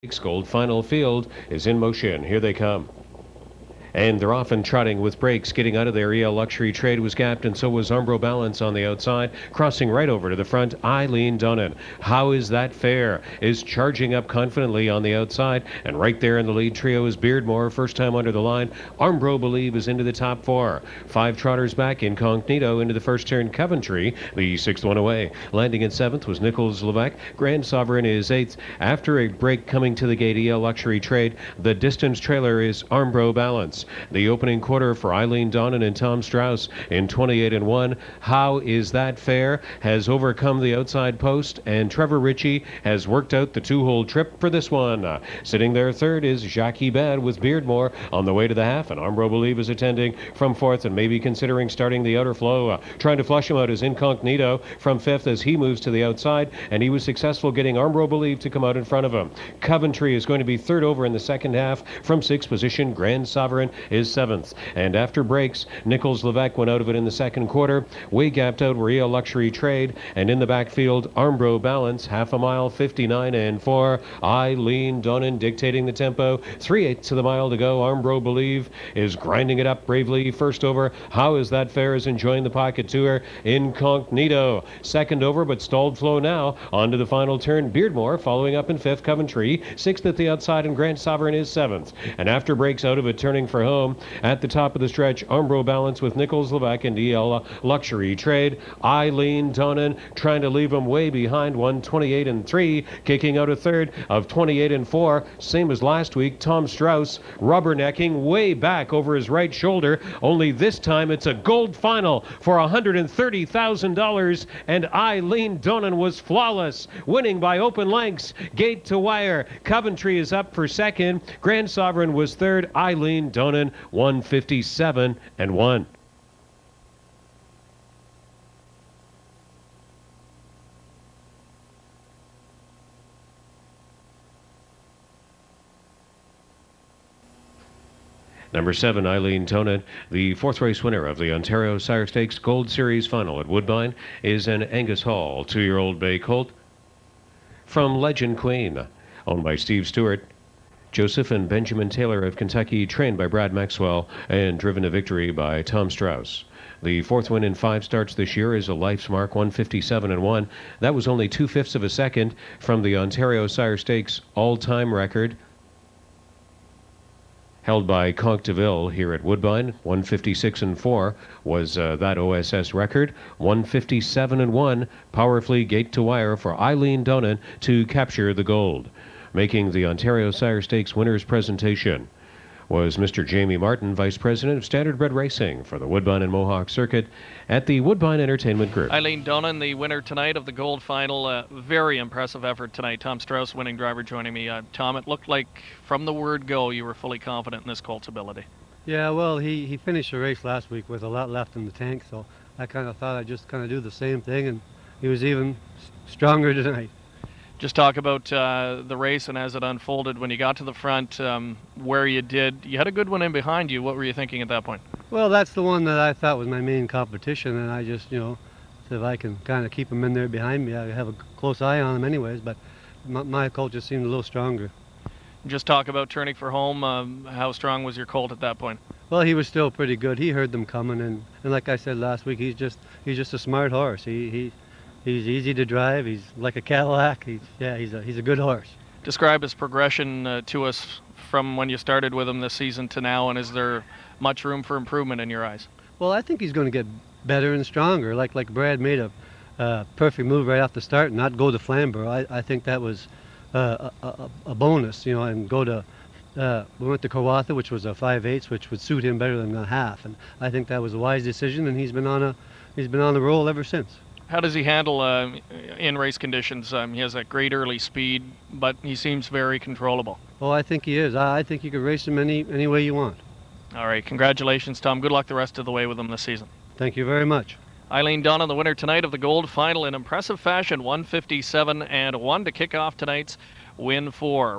Gold final field is in motion. Here they come. And they're off and trotting with brakes. Getting out of there, EL Luxury Trade was gapped, and so was Armbro Balance on the outside. Crossing right over to the front, EILEAN. How is that fair? Is charging up confidently on the outside, and right there in the lead trio is Beardmore, first time under the line. Armbro Believe is into the top four. 5 trotters back. Incognito into the first turn. Coventry, the 6th one away. Landing in 7th was Nichols Levesque. Grand Sovereign is 8th. After a break coming to the gate, EL Luxury Trade. The distance trailer is Armbro Balance. The opening quarter for EILEAN and Tom Strauss in 28-1. How is that fair? Has overcome the outside post, and Trevor Ritchie has worked out the 2-hole trip for this one. Sitting there third is Jackie Bad with Beardmore on the way to the half, and Armbro Believe is attending from 4th and maybe considering starting the outer flow. Trying to flush him out is Incognito from 5th as he moves to the outside, and he was successful getting Armbro Believe to come out in front of him. Coventry is going to be third over in the second half. From 6th position, Grand Sovereign is 7th. And after breaks, Nichols Levesque went out of it in the second quarter. Way gapped out were EL Luxury Trade, and in the backfield, Armbro Balance, half a mile, 59-4. EILEAN dictating the tempo. 3/8 of the mile to go. Armbro Believe is grinding it up bravely. First over, How is that fair? Is enjoying the pocket tour. Incognito, second over, but stalled flow now. On to the final turn. Beardmore following up in 5th. Coventry 6th at the outside, and Grand Sovereign is 7th. And after breaks out of it, turning for home at the top of the stretch, Armbro Balance with Nichols Levesque and EL Luxury Trade. EILEAN trying to leave him way behind, 128-3, kicking out a third of 28-4, same as last week. Tom Strauss rubbernecking way back over his right shoulder, only this time it's a gold final for $130,000, and EILEAN was flawless, winning by open lengths, gate to wire. Coventry is up for second. Grand Sovereign was third. EILEAN 157-1. Number 7, EILEAN, the 4th race winner of the Ontario Sire Stakes Gold Series final at Woodbine, is an Angus Hall 2-year-old bay colt from Legend Queen, owned by Steve Stewart. Joseph and Benjamin Taylor of Kentucky, trained by Brad Maxwell and driven to victory by Tom Strauss. The 4th win in 5 starts this year is a Life's Mark, 157-1. That was only 2/5 of a second from the Ontario Sire Stakes all-time record held by Conque de Ville here at Woodbine. 156-4 was that OSS record. 157-1, powerfully gate to wire for EILEAN to capture the gold. Making the Ontario Sire Stakes winners presentation was Mr. Jamie Martin, Vice President of Standardbred Racing for the Woodbine and Mohawk Circuit at the Woodbine Entertainment Group. EILEAN, the winner tonight of the gold final. Very impressive effort tonight. Tom Strauss, winning driver, joining me. Tom, it looked like from the word go you were fully confident in this colt's ability. Yeah, well, he finished the race last week with a lot left in the tank, so I kind of thought I'd just kind of do the same thing, and he was even stronger tonight. Just talk about the race and as it unfolded when you got to the front, where you did. You had a good one in behind you. What were you thinking at that point? Well, that's the one that I thought was my main competition, and I just, said if I can kind of keep him in there behind me, I have a close eye on him anyways, but my colt just seemed a little stronger. Just talk about turning for home. How strong was your colt at that point? Well, he was still pretty good. He heard them coming, and like I said last week, he's just a smart horse. He's easy to drive. He's like a Cadillac. He's a good horse. Describe his progression to us from when you started with him this season to now, and is there much room for improvement in your eyes? Well, I think he's going to get better and stronger. Like Brad made a perfect move right off the start and not go to Flamborough. I think that was a bonus, and go to. We went to Kawartha, which was a 5/8, which would suit him better than a half, and I think that was a wise decision, and he's been on a roll ever since. How does he handle in race conditions? He has that great early speed, but he seems very controllable. Oh, I think he is. I think you could race him any way you want. All right, congratulations, Tom. Good luck the rest of the way with him this season. Thank you very much. EILEAN, the winner tonight of the gold final in impressive fashion, 157-1 to kick off tonight's Win 4.